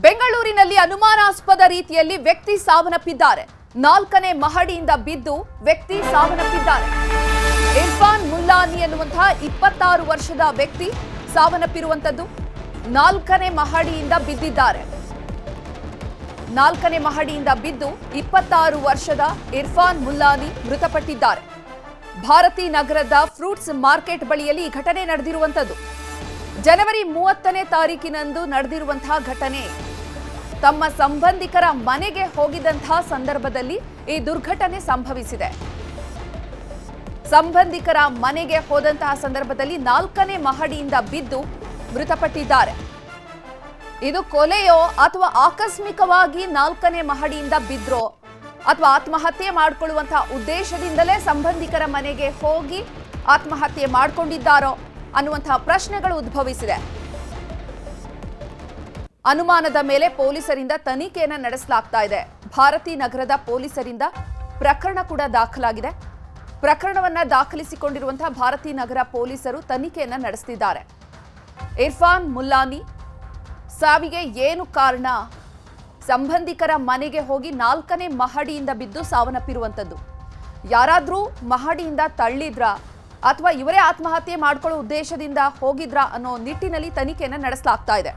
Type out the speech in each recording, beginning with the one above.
ಬೆಂಗಳೂರಿನಲ್ಲಿ ಅನುಮಾನಾಸ್ಪದ ರೀತಿಯಲ್ಲಿ ವ್ಯಕ್ತಿ ಸಾವನ್ನಪ್ಪಿದ್ದಾರೆ. 4ನೇ ಮಹಡಿಯಿಂದ ಬಿದ್ದು ವ್ಯಕ್ತಿ ಸಾವನ್ನಪ್ಪಿದ್ದಾರೆ. ಇರ್ಫಾನ್ ಮುಲ್ಲಾನಿ ಎನ್ನುವಂತಹ 26 ವರ್ಷದ ವ್ಯಕ್ತಿ ಸಾವನ್ನಪ್ಪಿರುವಂತದ್ದು. 4ನೇ ಮಹಡಿಯಿಂದ ಬಿದ್ದಿದ್ದಾರೆ. 4ನೇ ಮಹಡಿಯಿಂದ ಬಿದ್ದು 26 ವರ್ಷದ ಇರ್ಫಾನ್ ಮುಲ್ಲಾನಿ ಮೃತಪಟ್ಟಿದ್ದಾರೆ. ಭಾರತಿ ನಗರದ ಫ್ರೂಟ್ಸ್ ಮಾರ್ಕೆಟ್ ಬಳಿಯಲ್ಲಿ ಈ ಘಟನೆ ನಡೆದಿರುವಂತದ್ದು. ಜನವರಿ 30ನೇ ತಾರೀಕಿನಂದು ನಡೆದಿರುವಂತಹ ಘಟನೆ. ತಮ್ಮ ಸಂಬಂಧಿಕರ ಮನೆಗೆ ಹೋಗಿದಂತಹ ಸಂದರ್ಭದಲ್ಲಿ ಈ ದುರ್ಘಟನೆ ಸಂಭವಿಸಿದೆ. ಸಂಬಂಧಿಕರ ಮನೆಗೆ ಹೋದಂತಹ ಸಂದರ್ಭದಲ್ಲಿ 4ನೇ ಮಹಡಿಯಿಂದ ಬಿದ್ದು ಮೃತಪಟ್ಟಿದ್ದಾರೆ. ಇದು ಕೊಲೆಯೋ ಅಥವಾ ಆಕಸ್ಮಿಕವಾಗಿ 4ನೇ ಮಹಡಿಯಿಂದ ಬಿದ್ರೋ ಅಥವಾ ಆತ್ಮಹತ್ಯೆ ಮಾಡಿಕೊಳ್ಳುವಂತಹ ಉದ್ದೇಶದಿಂದಲೇ ಸಂಬಂಧಿಕರ ಮನೆಗೆ ಹೋಗಿ ಆತ್ಮಹತ್ಯೆ ಮಾಡಿಕೊಂಡಿದ್ದಾರೋ ಅನ್ನುವಂತಹ ಪ್ರಶ್ನೆಗಳು ಉದ್ಭವಿಸಿದೆ. ಅನುಮಾನದ ಮೇಲೆ ಪೊಲೀಸರಿಂದ ತನಿಖೆಯನ್ನ ನಡೆಸಲಾಗ್ತಾ ಇದೆ. ಭಾರತಿ ನಗರದ ಪೊಲೀಸರಿಂದ ಪ್ರಕರಣ ಕೂಡ ದಾಖಲಾಗಿದೆ. ಪ್ರಕರಣವನ್ನ ದಾಖಲಿಸಿಕೊಂಡಿರುವಂತಹ ಭಾರತಿ ನಗರ ಪೊಲೀಸರು ತನಿಖೆಯನ್ನ ನಡೆಸುತ್ತಿದ್ದಾರೆ. ಇರ್ಫಾನ್ ಮುಲ್ಲಾನಿ ಸಾವಿಗೆ ಏನು ಕಾರಣ? ಸಂಬಂಧಿಕರ ಮನೆಗೆ ಹೋಗಿ 4ನೇ ಮಹಡಿಯಿಂದ ಬಿದ್ದು ಸಾವನ್ನಪ್ಪಿರುವಂತದ್ದು. ಯಾರಾದ್ರೂ ಮಹಡಿಯಿಂದ ತಳ್ಳಿದ್ರಾ ಅಥವಾ ಇವರೇ ಆತ್ಮಹತ್ಯೆ ಮಾಡಿಕೊಳ್ಳೋ ಉದ್ದೇಶದಿಂದ ಹೋಗಿದ್ರಾ ಅನ್ನೋ ನಿಟ್ಟಿನಲ್ಲಿ ತನಿಖೆಯನ್ನ ನಡೆಸಲಾಗ್ತಾ ಇದೆ.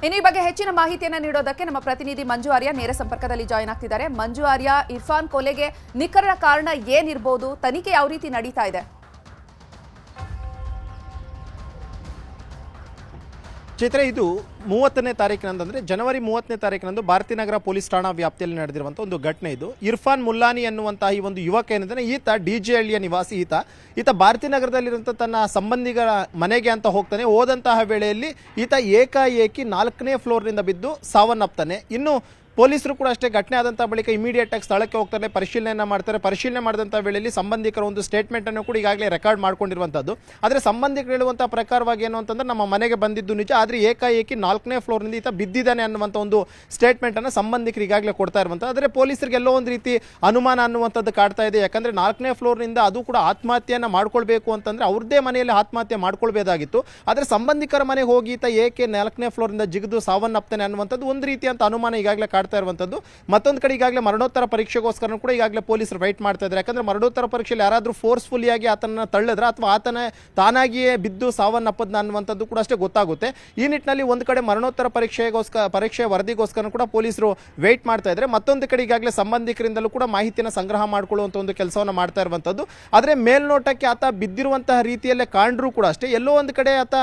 ಇನ್ನು ಈ ಬಗ್ಗೆ ಹೆಚ್ಚಿನ ಮಾಹಿತಿಯನ್ನು ನೀಡೋದಕ್ಕೆ ನಮ್ಮ ಪ್ರತಿನಿಧಿ ಮಂಜು ಆರ್ಯ ನೇರ ಸಂಪರ್ಕದಲ್ಲಿ ಜಾಯಿನ್ ಆಗ್ತಿದ್ದಾರೆ. ಮಂಜು ಆರ್ಯ, ಇರ್ಫಾನ್ ಕೊಲೆಗೆ ನಿಖರ ಕಾರಣ ಏನಿರಬಹುದು? ತನಿಖೆ ಯಾವ ರೀತಿ ನಡೀತಾ ಇದೆ? ಚೈತ್ರ, ಇದು 30ನೇ ತಾರೀಕಿನಂದು ಅಂದರೆ ಜನವರಿ 30ನೇ ತಾರೀಕಿನಂದು ಭಾರತೀನಗರ ಪೊಲೀಸ್ ಠಾಣಾ ವ್ಯಾಪ್ತಿಯಲ್ಲಿ ನಡೆದಿರುವಂಥ ಒಂದು ಘಟನೆ ಇದು. ಇರ್ಫಾನ್ ಮುಲ್ಲಾನಿ ಅನ್ನುವಂತಹ ಈ ಒಂದು ಯುವಕ ಏನಿದ್ದಾನೆ, ಈತ ಡಿಜೆ ಹಳ್ಳಿಯ ನಿವಾಸಿ. ಈತ ಭಾರತೀನಗರದಲ್ಲಿರುವಂಥ ತನ್ನ ಸಂಬಂಧಿಗಳ ಮನೆಗೆ ಅಂತ ಹೋಗ್ತಾನೆ. ಹೋದಂತಹ ವೇಳೆಯಲ್ಲಿ ಈತ ಏಕಾಏಕಿ 4ನೇ ಫ್ಲೋರ್ನಿಂದ ಬಿದ್ದು ಸಾವನ್ನಪ್ತಾನೆ. ಇನ್ನು ಪೊಲೀಸರು ಕೂಡ ಅಷ್ಟೇ ಘಟನೆ ಆದಂಥ ಬಳಿಕ ಇಮಿಡಿಯೇಟ್ ಆಗಿ ಸ್ಥಳಕ್ಕೆ ಹೋಗ್ತಾರೆ, ಪರಿಶೀಲನೆ ಮಾಡ್ತಾರೆ. ಪರಿಶೀಲನೆ ಮಾಡಿದಂಥ ವೇಳೆಯಲ್ಲಿ ಸಂಬಂಧಿಕರ ಒಂದು ಸ್ಟೇಟ್ಮೆಂಟನ್ನು ಕೂಡ ಈಗಾಗಲೇ ರೆಕಾರ್ಡ್ ಮಾಡ್ಕೊಂಡಿರುವಂಥದ್ದು. ಆದರೆ ಸಂಬಂಧಿಕರು ಹೇಳುವಂಥ ಪ್ರಕಾರವಾಗಿ ಏನು ಅಂತಂದ್ರೆ, ನಮ್ಮ ಮನೆಗೆ ಬಂದಿದ್ದು ನಿಜ, ಆದರೆ ಏಕಾಏಕಿ 4ನೇ ಫ್ಲೋರ್ನಿಂದ ಈತ ಬಿದ್ದಿದ್ದಾನೆ ಅನ್ನುವಂಥ ಒಂದು ಸ್ಟೇಟ್ಮೆಂಟನ್ನು ಸಂಬಂಧಿಕರು ಈಗಾಗಲೇ ಕೊಡ್ತಾ ಇರುವಂಥದ್ದು. ಆದರೆ ಪೊಲೀಸರಿಗೆ ಎಲ್ಲೋ ಒಂದು ರೀತಿ ಅನುಮಾನ ಅನ್ನುವಂಥದ್ದು ಕಾಡ್ತಾ ಇದೆ. ಯಾಕಂದರೆ 4ನೇ ಫ್ಲೋರ್ನಿಂದ ಅದು ಕೂಡ ಆತ್ಮಹತ್ಯೆಯನ್ನು ಮಾಡ್ಕೊಳ್ಬೇಕು ಅಂತಂದರೆ ಅವ್ರದ್ದೇ ಮನೆಯಲ್ಲಿ ಆತ್ಮಹತ್ಯೆ ಮಾಡ್ಕೊಳ್ಬೇಕಾಗಿತ್ತು. ಆದರೆ ಸಂಬಂಧಿಕರ ಮನೆಗೆ ಹೋಗಿ ಈತ ಏಕೆ 4ನೇ ಫ್ಲೋರ್ನಿಂದ ಜಿಗಿದು ಸಾವನ್ನಪ್ತಾನೆ ಅನ್ನುವಂಥದ್ದು ಒಂದು ರೀತಿಯಂತ ಅನುಮಾನ ಈಗಾಗಲೇ ಕಾಡ್ತಾ ಇರುವಂತದ್ದು. ಮತ್ತೊಂದು ಕಡೆ ಈಗಾಗಲೇ ಮರಣೋತ್ತರ ಪರೀಕ್ಷೆಗೋಸ್ಕರ ಕೂಡ ಈಗಾಗಲೇ ಪೊಲೀಸರು ವೈಟ್ ಮಾಡ್ತಾ ಇದ್ದಾರೆ. ಯಾಕಂದ್ರೆ ಮರಣೋತ್ತರ ಪರೀಕ್ಷೆಯಲ್ಲಿ ಯಾರಾದರೂ ಫೋರ್ಸ್ಫುಲಿ ಆಗಿ ಆತನ ತಳ್ಳಿದ್ರೆ ಅಥವಾ ಆತನ ತಾನಾಗಿಯೇ ಬಿದ್ದು ಸಾವನ್ನಪ್ಪದ್ನ ಅನ್ನುವಂಥದ್ದು ಕೂಡ ಅಷ್ಟೇ ಗೊತ್ತಾಗುತ್ತೆ. ಈ ನಿಟ್ಟಿನಲ್ಲಿ ಒಂದು ಕಡೆ ಮರಣೋತ್ತರ ಪರೀಕ್ಷೆ ವರದಿಗೋಸ್ಕರ ಕೂಡ ಪೊಲೀಸರು ವೇಟ್ ಮಾಡ್ತಾ ಇದ್ದಾರೆ. ಮತ್ತೊಂದು ಕಡೆ ಈಗಾಗಲೇ ಸಂಬಂಧಿಕರಿಂದಲೂ ಕೂಡ ಮಾಹಿತಿಯನ್ನು ಸಂಗ್ರಹ ಮಾಡಿಕೊಳ್ಳುವಂಥ ಒಂದು ಕೆಲಸವನ್ನು ಮಾಡ್ತಾ ಇರುವಂಥದ್ದು. ಆದರೆ ಮೇಲ್ನೋಟಕ್ಕೆ ಆತ ಬಿದ್ದಿರುವಂತಹ ರೀತಿಯಲ್ಲೇ ಕಾಣ್ರೂ ಕೂಡ ಅಷ್ಟೇ ಎಲ್ಲೋ ಒಂದು ಕಡೆ ಆತ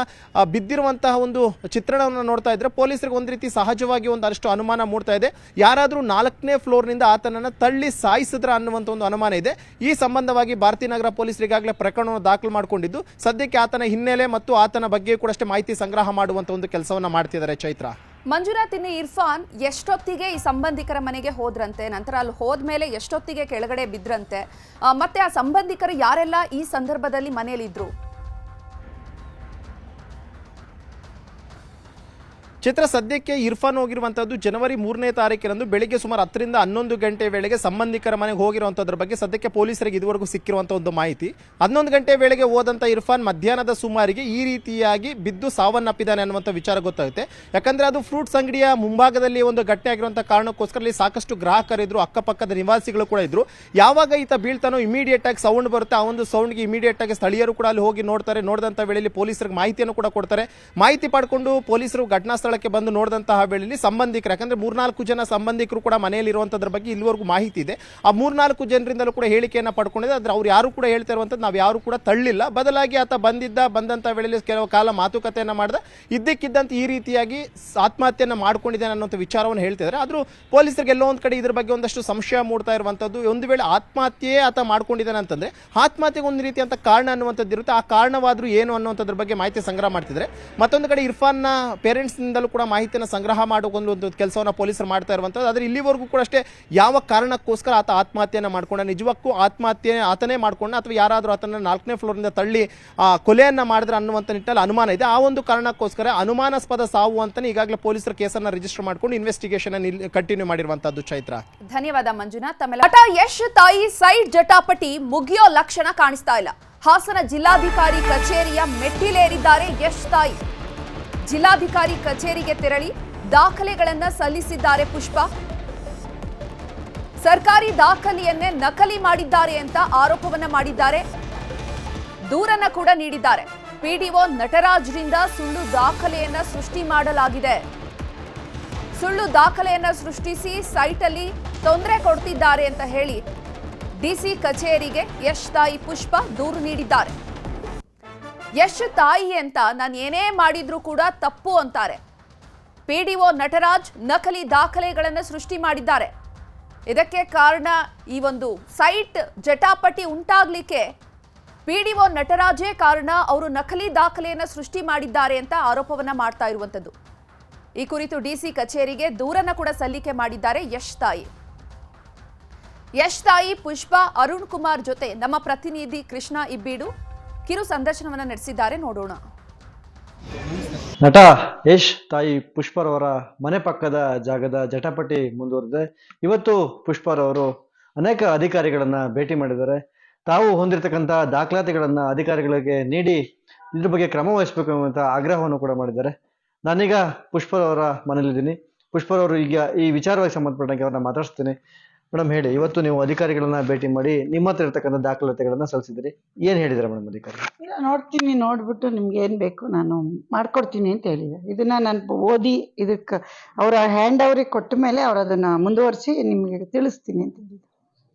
ಬಿದ್ದಿರುವಂತಹ ಒಂದು ಚಿತ್ರಣವನ್ನು ನೋಡ್ತಾ ಇದ್ರೆ ಪೊಲೀಸರಿಗೆ ಒಂದು ರೀತಿ ಸಹಜವಾಗಿ ಒಂದಷ್ಟು ಅನುಮಾನ ಮೂಡ್ತಾ ಇದೆ. ಯಾರಾದರೂ 4ನೇ ಫ್ಲೋರ್ನಿಂದ ಆತನನ್ನು ತಳ್ಳಿ ಸಾಯಿಸಿದ್ರ ಅನ್ನುವಂಥ ಒಂದು ಅನುಮಾನ ಇದೆ. ಈ ಸಂಬಂಧವಾಗಿ ಭಾರತೀನಗರ ಪೊಲೀಸರು ಈಗಾಗಲೇ ಪ್ರಕರಣವನ್ನು ದಾಖಲು ಮಾಡಿಕೊಂಡಿದ್ದು ಸದ್ಯಕ್ಕೆ ಆತನ ಹಿನ್ನೆಲೆ ಮತ್ತು ಆತನ ಬಗ್ಗೆ ಕೂಡ ಅಷ್ಟೇ ಮಾಹಿತಿ ಸಂಗ್ರಹ ಮಾಡುವಂಥ ಒಂದು ಕೆಲಸವನ್ನು ಮಾಡ್ತಿದ್ದಾರೆ. ಚೈತ್ರ, ಮಂಜುನಾಥ್, ಇನ್ನು ಇರ್ಫಾನ್ ಎಷ್ಟೊತ್ತಿಗೆ ಈ ಸಂಬಂಧಿಕರ ಮನೆಗೆ ಹೋದ್ರಂತೆ? ನಂತರ ಅಲ್ಲಿ ಹೋದ್ಮೇಲೆ ಎಷ್ಟೊತ್ತಿಗೆ ಕೆಳಗಡೆ ಬಿದ್ರಂತೆ? ಮತ್ತೆ ಆ ಸಂಬಂಧಿಕರು ಯಾರೆಲ್ಲ ಈ ಸಂದರ್ಭದಲ್ಲಿ ಮನೆಯಲ್ಲಿದ್ರು? ಚಿತ್ರ, ಸದ್ಯಕ್ಕೆ ಇರ್ಫಾನ್ ಹೋಗಿರುವಂಥದ್ದು ಜನವರಿ 3ನೇ ತಾರೀಕಿನಂದು ಬೆಳಿಗ್ಗೆ ಸುಮಾರು 10ರಿಂದ 11 ಗಂಟೆ ವೇಳೆಗೆ ಸಂಬಂಧಿಕರ ಮನೆಗೆ ಹೋಗಿರುವಂಥದ್ರ ಬಗ್ಗೆ ಸದ್ಯಕ್ಕೆ ಪೊಲೀಸರಿಗೆ ಇದುವರೆಗೂ ಸಿಕ್ಕಿರುವಂಥ ಒಂದು ಮಾಹಿತಿ. 11 ಗಂಟೆ ವೇಳೆಗೆ ಹೋದಂಥ ಇರ್ಫಾನ್ ಮಧ್ಯಾಹ್ನದ ಸುಮಾರಿಗೆ ಈ ರೀತಿಯಾಗಿ ಬಿದ್ದು ಸಾವನ್ನಪ್ಪಿದ್ದಾನೆ ಅನ್ನುವಂಥ ವಿಚಾರ ಗೊತ್ತಾಗುತ್ತೆ. ಯಾಕಂದರೆ ಅದು ಫ್ರೂಟ್ಸ್ ಅಂಗಡಿಯ ಮುಂಭಾಗದಲ್ಲಿ ಒಂದು ಘಟನೆ ಆಗಿರುವಂಥ ಕಾರಣಕ್ಕೋಸ್ಕರ ಅಲ್ಲಿ ಸಾಕಷ್ಟು ಗ್ರಾಹಕರಿದ್ರು, ಅಕ್ಕಪಕ್ಕದ ನಿವಾಸಿಗಳು ಕೂಡ ಇದ್ರು. ಯಾವಾಗ ಈತ ಬೀಳ್ತಾನೋ ಇಮಿಡಿಯೇಟ್ ಆಗಿ ಸೌಂಡ್ ಬರುತ್ತೆ. ಆ ಒಂದು ಸೌಂಡ್ಗೆ ಇಮಿಡಿಯೇಟ್ ಆಗಿ ಸ್ಥಳೀಯರು ಕೂಡ ಅಲ್ಲಿ ಹೋಗಿ ನೋಡ್ತಾರೆ. ನೋಡಿದಂಥ ವೇಳೆಯಲ್ಲಿ ಪೊಲೀಸರಿಗೆ ಮಾಹಿತಿಯನ್ನು ಕೂಡ ಕೊಡ್ತಾರೆ. ಮಾಹಿತಿ ಪಡ್ಕೊಂಡು ಪೊಲೀಸರು ಘಟನಾ ಸ್ಥಳಕ್ಕೆ ಬಂದು ನೋಡಿದಂತಹ ವೇಳೆಯಲ್ಲಿ ಸಂಬಂಧಿಕರು, ಯಾಕಂದ್ರೆ 3-4 ಜನ ಸಂಬಂಧಿಕರು ಕೂಡ ಮನೆಯಲ್ಲಿ ಇರುವಂತದ್ರ ಬಗ್ಗೆ ಇಲ್ಲಿವರೆಗೂ ಮಾಹಿತಿ ಇದೆ. ಆ 3-4 ಜನರಿಂದಲೂ ಕೂಡ ಹೇಳಿಕೆಯನ್ನು ಪಡ್ಕೊಂಡಿದೆ. ಆದ್ರೆ ಅವ್ರು ಯಾರು ಕೂಡ ಹೇಳ್ತಾ ಇರುವಂತದ್ದು ನಾವು ಯಾರು ಕೂಡ ತಳ್ಳಿಲ್ಲ, ಬದಲಾಗಿ ಆತ ಬಂದಂತ ವೇಳೆಯಲ್ಲಿ ಕೆಲವು ಕಾಲ ಮಾತುಕತೆಯನ್ನ ಮಾಡಿದ, ಇದ್ದಕ್ಕಿದ್ದಂತೆ ಈ ರೀತಿಯಾಗಿ ಆತ್ಮಹತ್ಯೆಯನ್ನು ಮಾಡ್ಕೊಂಡಿದ್ದಾನೆ ಅನ್ನೋ ವಿಚಾರವನ್ನು ಹೇಳ್ತಿದ್ದಾರೆ. ಆದ್ರೂ ಪೊಲೀಸರಿಗೆ ಎಲ್ಲೋ ಒಂದು ಕಡೆ ಇದ್ರ ಬಗ್ಗೆ ಒಂದಷ್ಟು ಸಂಶಯ ಮೂಡ್ತಾ ಇರುವಂತದ್ದು. ಒಂದು ವೇಳೆ ಆತ್ಮಹತ್ಯೆಯೇ ಆತ ಮಾಡ್ಕೊಂಡಿದ್ದಾನೆ ಅಂತಂದ್ರೆ ಆತ್ಮಹತ್ಯೆಗೆ ಒಂದು ರೀತಿಯಂತ ಕಾರಣ ಅನ್ನುವಂಥದ್ದು ಇರುತ್ತೆ. ಆ ಕಾರಣವಾದ್ರೂ ಏನು ಅನ್ನುವಂಥದ್ರ ಬಗ್ಗೆ ಮಾಹಿತಿ ಸಂಗ್ರಹ ಮಾಡ್ತಿದ್ದಾರೆ. ಮತ್ತೊಂದು ಕಡೆ ಇರ್ಫಾನ್ನ ಪೇರೆಂಟ್ಸ್ ನಿಂದಲೂ ಕೂಡ ಮಾಹಿತಿಯನ್ನು ಸಂಗ್ರಹ ಮಾಡಿಕೊಂಡು ಒಂದು ಕೆಲಸವನ್ನು ಪೊಲೀಸರು ಮಾಡ್ತಾ ಇರುವಂಥದ್ದು. ಆದರೆ ಇಲ್ಲಿವರೆಗೂ ಕೂಡ ಅಷ್ಟೇ ಯಾವ ಕಾರಣಕ್ಕೋಸ್ಕರ ಆತ ಆತ್ಮಹತ್ಯೆಯನ್ನು ಮಾಡ್ಕೊಂಡ, ನಿಜಕ್ಕೂ ಆತ್ಮಹತ್ಯೆ ಆತನೇ ಮಾಡ್ಕೊಂಡ ಅಥವಾ ಯಾರಾದರೂ ಆತನ 4ನೇ ಫ್ಲೋರ್ನಿಂದ ತಳ್ಳಿ ಕೊಲೆಯನ್ನು ಮಾಡಿದ್ರೆ ಅನ್ನುವಂಥ ನಿಟ್ಟಿನಲ್ಲಿ ಅನುಮಾನ ಇದೆ. ಆ ಒಂದು ಕಾರಣಕ್ಕೋಸ್ಕರ ಅನುಮಾನಾಸ್ಪದ ಸಾವು ಅಂತಾನೆ ಈಗಾಗಲೇ ಪೊಲೀಸರು ಕೇಸನ್ನು ರಿಜಿಸ್ಟರ್ ಮಾಡಿಕೊಂಡು ಇನ್ವೆಸ್ಟಿಗೇಷನ್ ಕಂಟಿನ್ಯೂ ಮಾಡಿರುವಂತದ್ದು. ಚೈತ್ರ, ಧನ್ಯವಾದ ಮಂಜುನಾಥ್. ನಟ ಯಶ್ ತಾಯಿ ಸೈಡ್ ಜಟಾಪಟಿ ಮುಗಿಯೋ ಲಕ್ಷಣ ಕಾಣಿಸ್ತಾ ಇಲ್ಲ. ಹಾಸನ ಜಿಲ್ಲಾಧಿಕಾರಿ ಕಚೇರಿಯ ಮೆಟ್ಟಿಲೇರಿದ್ದಾರೆ ಯಶ್ ತಾಯಿ. ಜಿಲ್ಲಾಧಿಕಾರಿ ಕಚೇರಿಗೆ ತೆರಳಿ ದಾಖಲೆಗಳನ್ನ ಸಲ್ಲಿಸಿದ್ದಾರೆ ಪುಷ್ಪ. ಸರ್ಕಾರಿ ದಾಖಲೆಯನ್ನೇ ನಕಲಿ ಮಾಡಿದ್ದಾರೆ ಅಂತ ಆರೋಪವನ್ನ ಮಾಡಿದ್ದಾರೆ. ದೂರನ್ನ ಕೂಡ ನೀಡಿದ್ದಾರೆ. ಪಿಡಿಒ ನಟರಾಜ್ರಿಂದ ಸುಳ್ಳು ದಾಖಲೆಯನ್ನ ಸೃಷ್ಟಿ ಮಾಡಲಾಗಿದೆ. ಸುಳ್ಳು ದಾಖಲೆಯನ್ನ ಸೃಷ್ಟಿಸಿ ಸೈಟಲ್ಲಿ ತೊಂದರೆ ಕೊಡ್ತಿದ್ದಾರೆ ಅಂತ ಹೇಳಿ ಡಿಸಿ ಕಚೇರಿಗೆ ಯಶ್ ತಾಯಿ ಪುಷ್ಪ ದೂರು ನೀಡಿದ್ದಾರೆ. ಯಶ್ ತಾಯಿ ಅಂತ ನಾನು ಏನೇ ಮಾಡಿದ್ರೂ ಕೂಡ ತಪ್ಪು ಅಂತಾರೆ. ಪಿಡಿಒ ನಟರಾಜ್ ನಕಲಿ ದಾಖಲೆಗಳನ್ನು ಸೃಷ್ಟಿ ಮಾಡಿದ್ದಾರೆ. ಇದಕ್ಕೆ ಕಾರಣ ಈ ಒಂದು ಸೈಟ್ ಜಟಾಪಟಿ ಉಂಟಾಗ್ಲಿಕ್ಕೆ ಪಿಡಿಒ ನಟರಾಜೇ ಕಾರಣ. ಅವರು ನಕಲಿ ದಾಖಲೆಯನ್ನು ಸೃಷ್ಟಿ ಮಾಡಿದ್ದಾರೆ ಅಂತ ಆರೋಪವನ್ನ ಮಾಡ್ತಾ ಇರುವಂತದ್ದು. ಈ ಕುರಿತು ಡಿಸಿ ಕಚೇರಿಗೆ ದೂರನ್ನ ಕೂಡ ಸಲ್ಲಿಕೆ ಮಾಡಿದ್ದಾರೆ ಯಶ್ ತಾಯಿ. ಯಶ್ ತಾಯಿ ಪುಷ್ಪ ಅರುಣ್ ಕುಮಾರ್ ಜೊತೆ ನಮ್ಮ ಪ್ರತಿನಿಧಿ ಕೃಷ್ಣ ಇಬ್ಬೀಡು ಕಿರು ಸಂದರ್ಶನವನ್ನ ನಡೆಸಿದ್ದಾರೆ. ನೋಡೋಣ. ನಟ ಯಶ್ ತಾಯಿ ಪುಷ್ಪರವರ ಮನೆ ಪಕ್ಕದ ಜಾಗದ ಜಟಾಪಟಿ ಮುಂದುವರೆದಿದೆ. ಇವತ್ತು ಪುಷ್ಪರವರು ಅನೇಕ ಅಧಿಕಾರಿಗಳನ್ನ ಭೇಟಿ ಮಾಡಿದ್ದಾರೆ. ತಾವು ಹೊಂದಿರತಕ್ಕಂಥ ದಾಖಲಾತಿಗಳನ್ನ ಅಧಿಕಾರಿಗಳಿಗೆ ನೀಡಿ ಇದ್ರ ಬಗ್ಗೆ ಕ್ರಮ ವಹಿಸಬೇಕು ಅಂತ ಆಗ್ರಹವನ್ನು ಕೂಡ ಮಾಡಿದ್ದಾರೆ. ನಾನೀಗ ಪುಷ್ಪರವರ ಮನೇಲಿದ್ದೀನಿ. ಪುಷ್ಪರವರು ಈಗ ಈ ವಿಚಾರವಾಗಿ ಸಂಬಂಧಪಟ್ಟಂಗೆ ಅವ್ರನ್ನ ಮಾತಾಡ್ಸ್ತೀನಿ. ಮೇಡಮ್ ಹೇಳಿ, ಇವತ್ತು ನೀವು ಅಧಿಕಾರಿಗಳನ್ನ ಭೇಟಿ ಮಾಡಿ ನಿಮ್ಮ ಹತ್ರ ಇರ್ತಕ್ಕಂಥ ದಾಖಲಾತಿಗಳನ್ನ ಸಲ್ಲಿಸಿದ್ರಿ, ಏನ್ ಹೇಳಿದಾರೆ ಮೇಡಮ್ ಅಧಿಕಾರಿ? ಇಲ್ಲ, ನೋಡ್ತೀನಿ, ನೋಡ್ಬಿಟ್ಟು ನಿಮ್ಗೆ ಏನ್ ಬೇಕು ನಾನು ಮಾಡ್ಕೊಡ್ತೀನಿ ಅಂತ ಹೇಳಿದೆ. ಇದನ್ನ ನಾನು ಓದಿ ಇದಕ್ಕೆ ಅವರ ಹ್ಯಾಂಡ್ ಅವ್ರಿಗೆ ಕೊಟ್ಟ ಮೇಲೆ ಅವ್ರು ಅದನ್ನ ಮುಂದುವರಿಸಿ ನಿಮ್ಗೆ ತಿಳಿಸ್ತೀನಿ ಅಂತ ಹೇಳಿದ್ರು.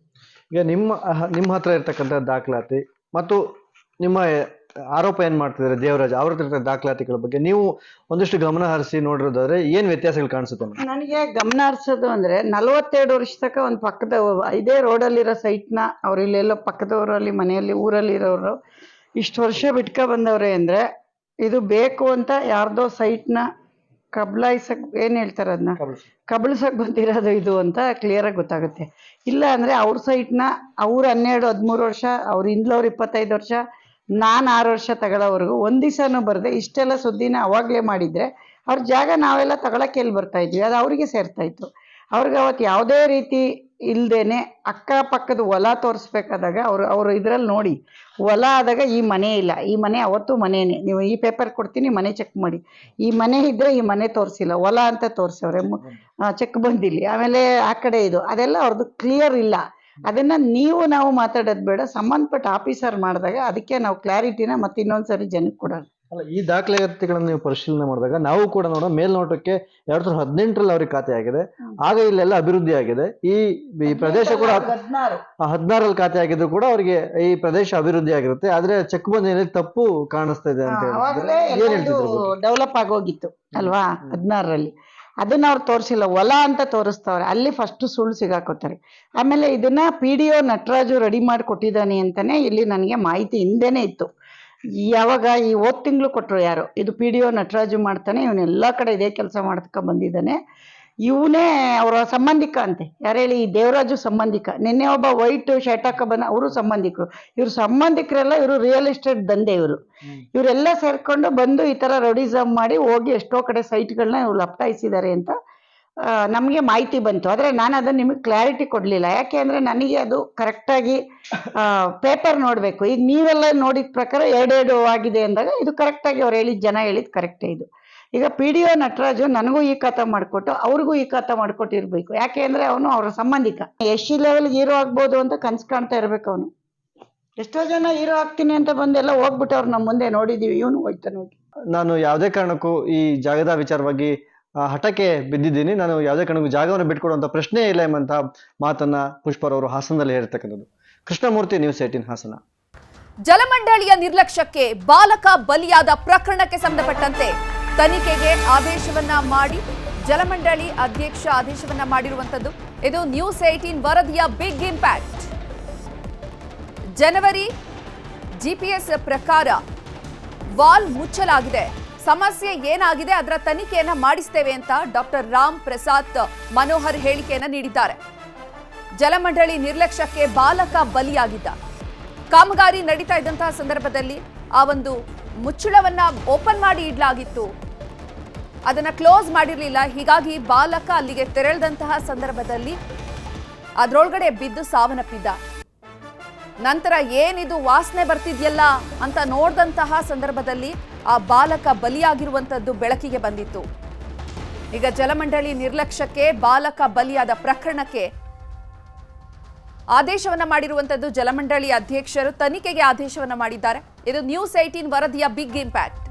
ಈಗ ನಿಮ್ಮ ಹತ್ರ ಇರ್ತಕ್ಕಂಥ ದಾಖಲಾತಿ ಮತ್ತು ನಿಮ್ಮ ಆರೋಪ ಏನ್ ಮಾಡ್ತಿದ್ದಾರೆ ದೇವರಾಜ್ ಅವ್ರ ಹತ್ರ ದಾಖಲಾತಿಗಳ ಬಗ್ಗೆ ನೀವು ಒಂದಿಷ್ಟು ಗಮನ ಹರಿಸಿ ನೋಡಿರೋದಾದ್ರೆ ಏನ್ ವ್ಯತ್ಯಾಸಗಳು ಕಾಣಿಸುತ್ತೆ? ನನಗೆ ಗಮನ ಹರಿಸೋದು ಅಂದ್ರೆ 42 ವರ್ಷ ತನಕ ಒಂದು ಪಕ್ಕದ ಇದೇ ರೋಡಲ್ಲಿರೋ ಸೈಟ್ನ ಅವ್ರು ಇಲ್ಲೆಲ್ಲೋ ಪಕ್ಕದವರಲ್ಲಿ ಮನೆಯಲ್ಲಿ ಊರಲ್ಲಿ ಇರೋರು ಇಷ್ಟು ವರ್ಷ ಬಿಟ್ಕೊ ಬಂದವ್ರೆ ಅಂದ್ರೆ ಇದು ಬೇಕು ಅಂತ ಯಾರ್ದೋ ಸೈಟ್ನ ಕಬಲಾಯಿಸಕ್ ಏನ್ ಹೇಳ್ತಾರೆ ಅದನ್ನ ಕಬಳಿಸಕ್ ಬಂದಿರೋದು ಇದು ಅಂತ ಕ್ಲಿಯರ್ ಆಗಿ ಗೊತ್ತಾಗುತ್ತೆ. ಇಲ್ಲ ಅಂದ್ರೆ ಅವ್ರ ಸೈಟ್ನ ಅವ್ರು 12-13 ವರ್ಷ, ಅವ್ರ ಹಿಂದ್ಲವ್ರು 25 ವರ್ಷ, ನಾನು 6 ವರ್ಷ ತಗೊಳ್ಳೋವರೆಗೂ ಒಂದ್ ದಿವಸನೂ ಬರದೆ ಇಷ್ಟೆಲ್ಲ ಸುದ್ದಿನ ಅವಾಗ್ಲೇ ಮಾಡಿದ್ರೆ ಅವ್ರ ಜಾಗ ನಾವೆಲ್ಲ ತಗೊಳಕ್ಕೆ ಎಲ್ಲಿ ಬರ್ತಾ ಇದ್ವಿ, ಅದು ಅವ್ರಿಗೆ ಸೇರ್ತಾ ಇತ್ತು. ಅವ್ರಿಗೆ ಅವತ್ತು ಯಾವುದೇ ರೀತಿ ಇಲ್ದೇನೆ ಅಕ್ಕಪಕ್ಕದ ಹೊಲ ತೋರಿಸ್ಬೇಕಾದಾಗ ಅವ್ರು ಇದ್ರಲ್ಲಿ ನೋಡಿ ಹೊಲ ಆದಾಗ ಈ ಮನೆ ಇಲ್ಲ, ಈ ಮನೆ ಅವತ್ತು ಮನೇನೆ, ನೀವು ಈ ಪೇಪರ್ ಕೊಡ್ತೀನಿ ಮನೆ ಚೆಕ್ ಮಾಡಿ, ಈ ಮನೆ ಇದ್ರೆ ಈ ಮನೆ ತೋರಿಸಿಲ್ಲ ಹೊಲ ಅಂತ ತೋರಿಸವ್ರೆ, ಚೆಕ್ ಬಂದಿಲ್ಲ. ಆಮೇಲೆ ಆ ಕಡೆ ಇದು ಅದೆಲ್ಲ ಅವ್ರದ್ದು ಕ್ಲಿಯರ್ ಇಲ್ಲ. ಅದನ್ನ ನಾವು ಮಾತಾಡೋದು ಬೇಡ, ಸಂಬಂಧಪಟ್ಟ ಆಫೀಸರ್ ಮಾಡಿದಾಗ ಅದಕ್ಕೆ ನಾವು ಕ್ಲಾರಿಟಿನ ಮತ್ತೆ ಇನ್ನೊಂದ್ಸರಿ ಜನಕ್ಕೆ ಕೊಡೋಣ. ಅಲ್ಲ, ಈ ದಾಖಲಾತಿಗಳನ್ನ ನೀವು ಪರಿಶೀಲನೆ ಮಾಡಿದಾಗ ನಾವು ಕೂಡ ನೋಡೋ ಮೇಲ್ನೋಟಕ್ಕೆ 2018ರಲ್ಲಿ ಅವ್ರಿಗೆ ಖಾತೆ ಆಗಿದೆ. ಆಗ ಇಲ್ಲೆಲ್ಲ ಅಭಿವೃದ್ಧಿ ಆಗಿದೆ. ಈ ಪ್ರದೇಶ ಕೂಡ 16ರಲ್ಲಿ ಖಾತೆ ಆಗಿದ್ರು ಕೂಡ ಅವರಿಗೆ ಈ ಪ್ರದೇಶ ಅಭಿವೃದ್ಧಿ ಆಗಿರುತ್ತೆ. ಆದ್ರೆ ಚೆಕ್ ಬಂದ ತಪ್ಪು ಕಾಣಿಸ್ತಾ ಇದೆ ಅಂತ ಡೆವಲಪ್ ಆಗೋಗಿತ್ತು ಅಲ್ವಾ 16ರಲ್ಲಿ. ಅದನ್ನ ಅವ್ರು ತೋರಿಸಿಲ್ಲ, ಹೊಲ ಅಂತ ತೋರಿಸ್ತವ್ರೆ. ಅಲ್ಲಿ ಫಸ್ಟ್ ಸುಳ್ಳು ಸಿಗಾಕೋತಾರೆ. ಆಮೇಲೆ ಇದನ್ನ ಪಿಡಿಒ ನಟರಾಜು ರೆಡಿ ಮಾಡಿ ಕೊಟ್ಟಿದ್ದಾನೆ ಅಂತಾನೆ ಇಲ್ಲಿ ನನಗೆ ಮಾಹಿತಿ ಹಿಂದೆನೆ ಇತ್ತು. ಯಾವಾಗ ಈ ಹೋದ್ ತಿಂಗಳು ಕೊಟ್ಟರು ಯಾರು, ಇದು ಪಿಡಿಒ ನಟರಾಜು ಮಾಡ್ತಾನೆ, ಇವನೆಲ್ಲ ಕಡೆ ಇದೇ ಕೆಲಸ ಮಾಡ್ಕ ಬಂದಿದ್ದಾನೆ, ಇವನೇ ಅವರ ಸಂಬಂಧಿಕ ಅಂತೆ. ಯಾರು ಹೇಳಿ? ಈ ದೇವರಾಜು ಸಂಬಂಧಿಕ. ನಿನ್ನೆ ಒಬ್ಬ ವೈಟ್ ಶರ್ಟ್ ಹಾಕ ಬಂದ, ಅವರು ಸಂಬಂಧಿಕರು. ಇವ್ರ ಸಂಬಂಧಿಕರೆಲ್ಲ ಇವರು ರಿಯಲ್ ಎಸ್ಟೇಟ್ ದಂಧೆ ಇವರೆಲ್ಲ ಸೇರ್ಕೊಂಡು ಬಂದು ಈ ತರ ರೌಡಿಸಮ್ ಮಾಡಿ ಹೋಗಿ ಎಷ್ಟೋ ಕಡೆ ಸೈಟ್ಗಳನ್ನ ಇವ್ರು ಲಪ್ಟಾಯಿಸಿದ್ದಾರೆ ಅಂತ ನಮಗೆ ಮಾಹಿತಿ ಬಂತು. ಆದರೆ ನಾನು ಅದನ್ನು ನಿಮಗೆ ಕ್ಲಾರಿಟಿ ಕೊಡಲಿಲ್ಲ. ಯಾಕೆ ಅಂದರೆ ನನಗೆ ಅದು ಕರೆಕ್ಟಾಗಿ ಪೇಪರ್ ನೋಡಬೇಕು. ಈಗ ನೀವೆಲ್ಲ ನೋಡಿದ ಪ್ರಕಾರ 2 ಆಗಿದೆ ಅಂದಾಗ ಇದು ಕರೆಕ್ಟಾಗಿ ಅವ್ರು ಹೇಳಿದ ಜನ ಹೇಳಿದ್ ಕರೆಕ್ಟೇ ಇದು. ಈಗ ಪಿಡಿಒ ನಟರಾಜು ನನಗೂ ಈ ಖಾತಾ ಮಾಡಿಕೊಟ್ಟು ಅವ್ರಿಗೂ ಈ ಖಾತಾ ಮಾಡಿಕೊಟ್ಟಿರ್ಬೇಕು. ಯಾಕೆ ಅಂದರೆ ಅವನು ಅವರ ಸಂಬಂಧಿಕ. ಎಸ್ಸಿ ಲೆವೆಲ್ಗೆ ಹೀರೋ ಆಗ್ಬೋದು ಅಂತ ಕನ್ಸು ಕಾಣ್ತಾ ಇರ್ಬೇಕು ಅವನು. ಎಷ್ಟೋ ಜನ ಹೀರೋ ಆಗ್ತೀನಿ ಅಂತ ಬಂದೆಲ್ಲ ಹೋಗ್ಬಿಟ್ಟು ಅವ್ರು ನಮ್ಮ ಮುಂದೆ ನೋಡಿದೀವಿ, ಇವನು ಹೋಯ್ತಾನೆ ಹೋಗಿ. ನಾನು ಯಾವುದೇ ಕಾರಣಕ್ಕೂ ಈ ಜಾಗದ ವಿಚಾರವಾಗಿ ಹಠಕ್ಕೆ ಬಿದ್ದಿದ್ದೀನಿ, ನಾನು ಯಾವುದೇ ಕಾರಣಕ್ಕೂ ಜಾಗವನ್ನು ಬಿಟ್ಕೊಡುವಂತ ಪ್ರಶ್ನೆ ಇಲ್ಲ ಎಂಬಂತ ಮಾತನ್ನ ಪುಷ್ಪರವರು ಹಾಸನದಲ್ಲಿ ಹೇಳಿರ್ತಕ್ಕಂಥದ್ದು. ಕೃಷ್ಣಮೂರ್ತಿ, ನ್ಯೂಸ್ 18 ಹಾಸನ. ಜಲಮಂಡಳಿಯ ನಿರ್ಲಕ್ಷ್ಯಕ್ಕೆ ಬಾಲಕ ಬಲಿಯಾದ ಪ್ರಕರಣಕ್ಕೆ ಸಂಬಂಧಪಟ್ಟಂತೆ ತನಿಖೆಗೆ ಆದೇಶವನ್ನ ಮಾಡಿ ಜಲಮಂಡಳಿ ಅಧ್ಯಕ್ಷ ಆದೇಶವನ್ನ ಮಾಡಿರುವಂತದ್ದು. ಇದು ನ್ಯೂಸ್ 18 ವರದಿಯ ಬಿಗ್ ಇಂಪ್ಯಾಕ್ಟ್. ಜನವರಿ ಜಿಪಿಎಸ್ ಪ್ರಕಾರ ವಾಲ್ ಮುಚ್ಚಲಾಗಿದೆ. ಸಮಸ್ಯೆ ಏನಾಗಿದೆ ಅದರ ತನಿಖೆಯನ್ನ ಮಾಡಿಸ್ತೇವೆ ಅಂತ ಡಾಕ್ಟರ್ ರಾಮ್ ಪ್ರಸಾದ್ ಮನೋಹರ್ ಹೇಳಿಕೆಯನ್ನ ನೀಡಿದ್ದಾರೆ. ಜಲಮಂಡಳಿ ನಿರ್ಲಕ್ಷ್ಯಕ್ಕೆ ಬಾಲಕ ಬಲಿಯಾಗಿದ್ದ. ಕಾಮಗಾರಿ ನಡೀತಾ ಇದ್ದಂತಹ ಸಂದರ್ಭದಲ್ಲಿ ಆ ಒಂದು ಮುಚ್ಚಳವನ್ನ ಓಪನ್ ಮಾಡಿ ಇಡಲಾಗಿತ್ತು, ಅದನ್ನ ಕ್ಲೋಸ್ ಮಾಡಿರಲಿಲ್ಲ. ಹೀಗಾಗಿ ಬಾಲಕ ಅಲ್ಲಿಗೆ ತೆರಳಿದಂತಹ ಸಂದರ್ಭದಲ್ಲಿ ಅದರೊಳಗಡೆ ಬಿದ್ದು ಸಾವನ್ನಪ್ಪಿದ್ದ. ನಂತರ ಏನಿದು ವಾಸನೆ ಬರ್ತಿದ್ಯಲ್ಲ ಅಂತ ನೋಡಿದಂತಹ ಸಂದರ್ಭದಲ್ಲಿ ಆ ಬಾಲಕ ಬಲಿಯಾಗಿರುವಂತದ್ದು ಬೆಳಕಿಗೆ ಬಂದಿತ್ತು. ಈಗ ಜಲಮಂಡಳಿ ನಿರ್ಲಕ್ಷ್ಯಕ್ಕೆ ಬಾಲಕ ಬಲಿಯಾದ ಪ್ರಕರಣಕ್ಕೆ ಆದೇಶವನ್ನ ಮಾಡಿರುವಂತದ್ದು ಜಲಮಂಡಳಿ ಅಧ್ಯಕ್ಷರು ತನಿಖೆಗೆ ಆದೇಶವನ್ನ ಮಾಡಿದ್ದಾರೆ. ಇದು ನ್ಯೂಸ್ 18 ವರದಿಯ ಬಿಗ್ ಇಂಪ್ಯಾಕ್ಟ್.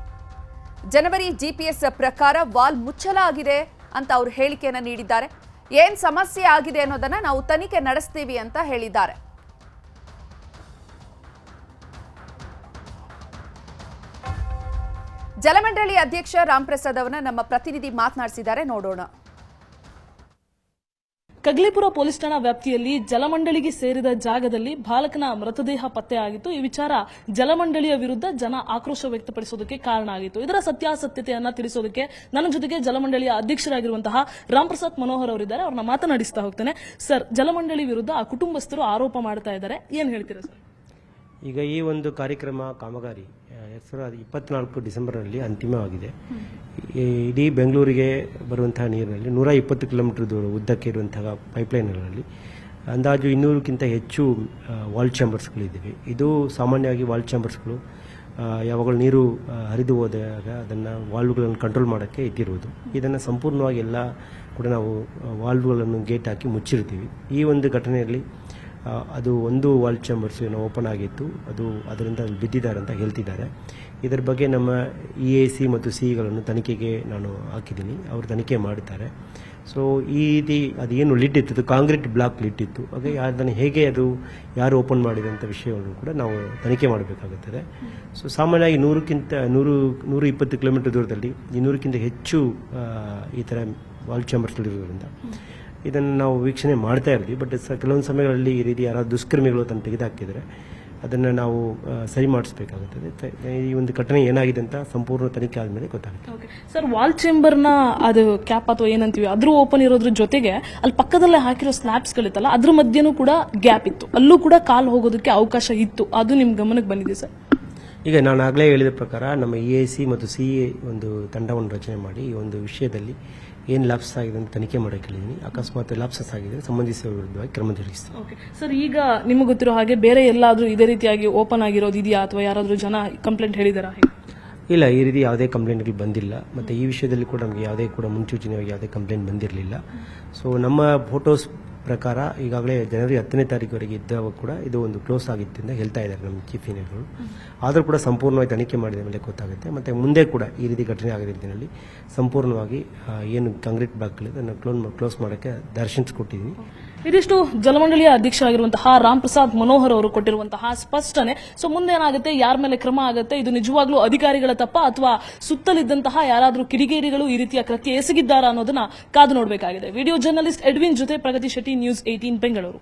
ಜನವರಿ ಜಿಪಿಎಸ್ ಪ್ರಕಾರ ವಾಲ್ ಮುಚ್ಚಲಾಗಿದೆ ಅಂತ ಅವರು ಹೇಳಿಕೆಯನ್ನ ನೀಡಿದ್ದಾರೆ. ಏನ್ ಸಮಸ್ಯೆ ಆಗಿದೆ ಅನ್ನೋದನ್ನ ನಾವು ತನಿಖೆ ನಡೆಸ್ತೀವಿ ಅಂತ ಹೇಳಿದ್ದಾರೆ. ಜಲಮಂಡಳಿ ಅಧ್ಯಕ್ಷ ರಾಮ್ ಪ್ರಸಾದ್ ಅವರನ್ನ ನಮ್ಮ ಪ್ರತಿನಿಧಿ ಮಾತನಾಡಿಸಿದ್ದಾರೆ, ನೋಡೋಣ. ಕಗ್ಲಿಪುರ ಪೊಲೀಸ್ ಠಾಣಾ ವ್ಯಾಪ್ತಿಯಲ್ಲಿ ಜಲಮಂಡಳಿಗೆ ಸೇರಿದ ಜಾಗದಲ್ಲಿ ಬಾಲಕನ ಮೃತದೇಹ ಪತ್ತೆಯಾಗಿತ್ತು. ಈ ವಿಚಾರ ಜಲಮಂಡಳಿಯ ವಿರುದ್ಧ ಜನ ಆಕ್ರೋಶ ವ್ಯಕ್ತಪಡಿಸೋದಕ್ಕೆ ಕಾರಣ ಆಗಿತ್ತು. ಇದರ ಸತ್ಯಾಸತ್ಯತೆಯನ್ನ ತಿಳಿಸೋದಕ್ಕೆ ನನ್ನ ಜೊತೆಗೆ ಜಲಮಂಡಳಿಯ ಅಧ್ಯಕ್ಷರಾಗಿರುವಂತಹ ರಾಮ್ ಪ್ರಸಾದ್ ಮನೋಹರ್ ಅವರಿದ್ದಾರೆ. ಅವ್ರನ್ನ ಮಾತನಾಡಿಸ್ತಾ ಹೋಗ್ತೇನೆ. ಸರ್, ಜಲಮಂಡಳಿ ವಿರುದ್ಧ ಆ ಕುಟುಂಬಸ್ಥರು ಆರೋಪ ಮಾಡ್ತಾ ಇದ್ದಾರೆ, ಏನ್ ಹೇಳ್ತೀರಾ ಸರ್? ಈಗ ಈ ಒಂದು ಕಾರ್ಯಕ್ರಮ ಕಾಮಗಾರಿ 2024 ಡಿಸೆಂಬರ್ನಲ್ಲಿ ಅಂತಿಮವಾಗಿದೆ. ಇಡೀ ಬೆಂಗಳೂರಿಗೆ ಬರುವಂತಹ ನೀರಿನಲ್ಲಿ 120 ಕಿಲೋಮೀಟರ್ ದೂರ ಉದ್ದಕ್ಕೆ ಇರುವಂತಹ ಪೈಪ್ಲೈನ್ಗಳಲ್ಲಿ ಅಂದಾಜು 200ಕ್ಕಿಂತ ಹೆಚ್ಚು ವಾಲ್ ಚಾಂಬರ್ಸ್ಗಳಿದ್ದಾವೆ. ಇದು ಸಾಮಾನ್ಯವಾಗಿ ವಾಲ್ ಚಾಂಬರ್ಸ್ಗಳು ಯಾವಾಗಲೂ ನೀರು ಹರಿದು ಹೋದಾಗ ಅದನ್ನು ವಾಲ್ವ್ಗಳನ್ನು ಕಂಟ್ರೋಲ್ ಮಾಡೋಕ್ಕೆ ಇಟ್ಟಿರುವುದು. ಇದನ್ನು ಸಂಪೂರ್ಣವಾಗಿ ಎಲ್ಲ ಕೂಡ ನಾವು ವಾಲ್ವ್ಗಳನ್ನು ಗೇಟ್ ಹಾಕಿ ಮುಚ್ಚಿರ್ತೀವಿ. ಈ ಒಂದು ಘಟನೆಯಲ್ಲಿ ಅದು ಒಂದು ವಾಲ್ ಚಾಂಬರ್ಸ್ ಏನೋ ಓಪನ್ ಆಗಿತ್ತು, ಅದು ಅದರಿಂದ ಬಿದ್ದಿದ್ದಾರೆ ಅಂತ ಹೇಳ್ತಿದ್ದಾರೆ. ಇದರ ಬಗ್ಗೆ ನಮ್ಮ EAC ಮತ್ತು CEಗಳನ್ನು ತನಿಖೆಗೆ ನಾನು ಹಾಕಿದ್ದೀನಿ, ಅವರು ತನಿಖೆ ಮಾಡ್ತಾರೆ. ಸೊ ಈ ರೀತಿ ಅದೇನು ಲಿಡ್ ಇತ್ತು, ಅದು ಕಾಂಕ್ರೀಟ್ ಬ್ಲಾಕ್ ಲಿಡ್ ಇತ್ತು. ಹಾಗೆ ಅದನ್ನು ಹೇಗೆ ಅದು ಯಾರು ಓಪನ್ ಮಾಡಿದಂಥ ವಿಷಯವನ್ನು ಕೂಡ ನಾವು ತನಿಖೆ ಮಾಡಬೇಕಾಗುತ್ತದೆ. ಸೊ ಸಾಮಾನ್ಯವಾಗಿ 120 ಕಿಲೋಮೀಟರ್ ದೂರದಲ್ಲಿ 200ಕ್ಕಿಂತ ಹೆಚ್ಚು ಈ ಥರ ವಾಲ್ ಚಾಂಬರ್ಸ್ಗಳಿರೋದ್ರಿಂದ ಇದನ್ನು ನಾವು ವೀಕ್ಷಣೆ ಮಾಡ್ತಾ ಇರ್ತೀವಿ. ಬಟ್ ಕೆಲವೊಂದು ಸಮಯಗಳಲ್ಲಿ ಈ ರೀತಿ ಯಾರಾದ್ರು ದುಷ್ಕರ್ಮಿಗಳು ಅದನ್ನು ತೆಗೆದುಹಾಕಿದರೆ ಅದನ್ನು ನಾವು ಸರಿ ಮಾಡಿಸಬೇಕಾಗುತ್ತದೆ. ಈ ಒಂದು ಘಟನೆ ಏನಾಗಿದೆ ಅಂತ ಸಂಪೂರ್ಣ ತನಿಖೆ ಆದಮೇಲೆ ಗೊತ್ತಾಗುತ್ತೆ. ಸರ್, ವಾಲ್ ಚೇಂಬರ್ನ ಅದು ಕ್ಯಾಪ್ ಅಥವಾ ಏನಂತೀವಿ ಅದ್ರ ಓಪನ್ ಇರೋದ್ರ ಜೊತೆಗೆ ಅಲ್ಲಿ ಪಕ್ಕದಲ್ಲೇ ಹಾಕಿರೋ ಸ್ಲ್ಯಾಬ್ಸ್ಗಳಿತ್ತಲ್ಲ, ಅದ್ರ ಮಧ್ಯನೂ ಕೂಡ ಗ್ಯಾಪ್ ಇತ್ತು, ಅಲ್ಲೂ ಕೂಡ ಕಾಲು ಹೋಗೋದಕ್ಕೆ ಅವಕಾಶ ಇತ್ತು. ಅದು ನಿಮ್ ಗಮನಕ್ಕೆ ಬಂದಿದೆ ಸರ್? ಈಗ ನಾನು ಆಗಲೇ ಹೇಳಿದ ಪ್ರಕಾರ ನಮ್ಮ EAC ಮತ್ತು CE ಒಂದು ತಂಡವನ್ನು ರಚನೆ ಮಾಡಿ ಈ ಒಂದು ವಿಷಯದಲ್ಲಿ ಏನು ಲ್ಯಾಪ್ಸ್ ಆಗಿದೆ ಅಂತ ತನಿಖೆ ಮಾಡೋಕೆ ಹೇಳಿದ್ದೀನಿ. ಅಕಸ್ಮಾತ್ ಲ್ಯಾಪ್ಸಸ್ ಆಗಿದ್ರೆ ಸಂಬಂಧಿಸಿದ ವಿರುದ್ಧವಾಗಿ ಕ್ರಮ ಜರುಗಿಸ್ತೀನಿ. ಓಕೆ ಸರ್, ಈಗ ನಿಮಗೆ ಗೊತ್ತಿರೋ ಹಾಗೆ ಬೇರೆ ಎಲ್ಲಾದ್ರೂ ಇದೇ ರೀತಿಯಾಗಿ ಓಪನ್ ಆಗಿರೋದು ಇದೆಯಾ ಅಥವಾ ಯಾರಾದ್ರೂ ಜನ ಕಂಪ್ಲೇಂಟ್ ಹೇಳಿದಾರಾ? ಇಲ್ಲ, ಈ ರೀತಿ ಯಾವುದೇ ಕಂಪ್ಲೇಂಟ್ಗಳು ಬಂದಿಲ್ಲ. ಮತ್ತು ಈ ವಿಷಯದಲ್ಲಿ ಕೂಡ ನಮಗೆ ಯಾವುದೇ ಕೂಡ ಮುನ್ಸೂಚನೆಯಾಗಿ ಯಾವುದೇ ಕಂಪ್ಲೇಂಟ್ ಬಂದಿರಲಿಲ್ಲ. ಸೊ ನಮ್ಮ ಫೋಟೋಸ್ ಪ್ರಕಾರ ಈಗಾಗಲೇ ಜನವರಿ 10ನೇ ತಾರೀಕುವರೆಗೆ ಇದ್ದಾಗ ಕೂಡ ಇದು ಒಂದು ಕ್ಲೋಸ್ ಆಗಿತ್ತು ಅಂತ ಹೇಳ್ತಾ ಇದ್ದಾರೆ ನಮ್ಮ ಚೀಫ್ ಇಂಜಿನಿಯರ್ಗಳು. ಆದರೂ ಕೂಡ ಸಂಪೂರ್ಣವಾಗಿ ತನಿಖೆ ಮಾಡಿದ ಮೇಲೆ ಗೊತ್ತಾಗುತ್ತೆ. ಮತ್ತು ಮುಂದೆ ಕೂಡ ಈ ರೀತಿ ಘಟನೆ ಆಗದ ರೀತಿಯಲ್ಲಿ ಸಂಪೂರ್ಣವಾಗಿ ಏನು ಕಾಂಕ್ರೀಟ್ ಬ್ಲಾಕ್ಗಳಿದೆ ಅದನ್ನು ಕ್ಲೋಸ್ ಮಾಡೋಕ್ಕೆ ಡೈರೆಕ್ಷನ್ಸ್ ಕೊಟ್ಟಿದ್ದೀನಿ. ಇದಿಷ್ಟು ಜಲಮಂಡಳಿಯ ಅಧ್ಯಕ್ಷರಾಗಿರುವಂತಹ ರಾಮ್ ಪ್ರಸಾದ್ ಮನೋಹರ್ ಅವರು ಕೊಟ್ಟಿರುವಂತಹ ಸ್ಪಷ್ಟನೆ. ಸೊ ಮುಂದೇನಾಗುತ್ತೆ, ಯಾರ ಮೇಲೆ ಕ್ರಮ ಆಗುತ್ತೆ, ಇದು ನಿಜವಾಗ್ಲೂ ಅಧಿಕಾರಿಗಳ ತಪ್ಪ ಅಥವಾ ಸುತ್ತಲಿದ್ದಂತಹ ಯಾರಾದ್ರೂ ಕಿಡಿಗೇಡಿಗಳು ಈ ರೀತಿಯ ಕೃತ್ಯ ಎಸಗಿದ್ದಾರಾ ಅನ್ನೋದನ್ನ ಕಾದು ನೋಡಬೇಕಾಗಿದೆ. ವಿಡಿಯೋ ಜರ್ನಲಿಸ್ಟ್ ಎಡ್ವಿನ್ ಜೊತೆ ಪ್ರಗತಿ ಶೆಟ್ಟಿ, ನ್ಯೂಸ್ 18 ಬೆಂಗಳೂರು.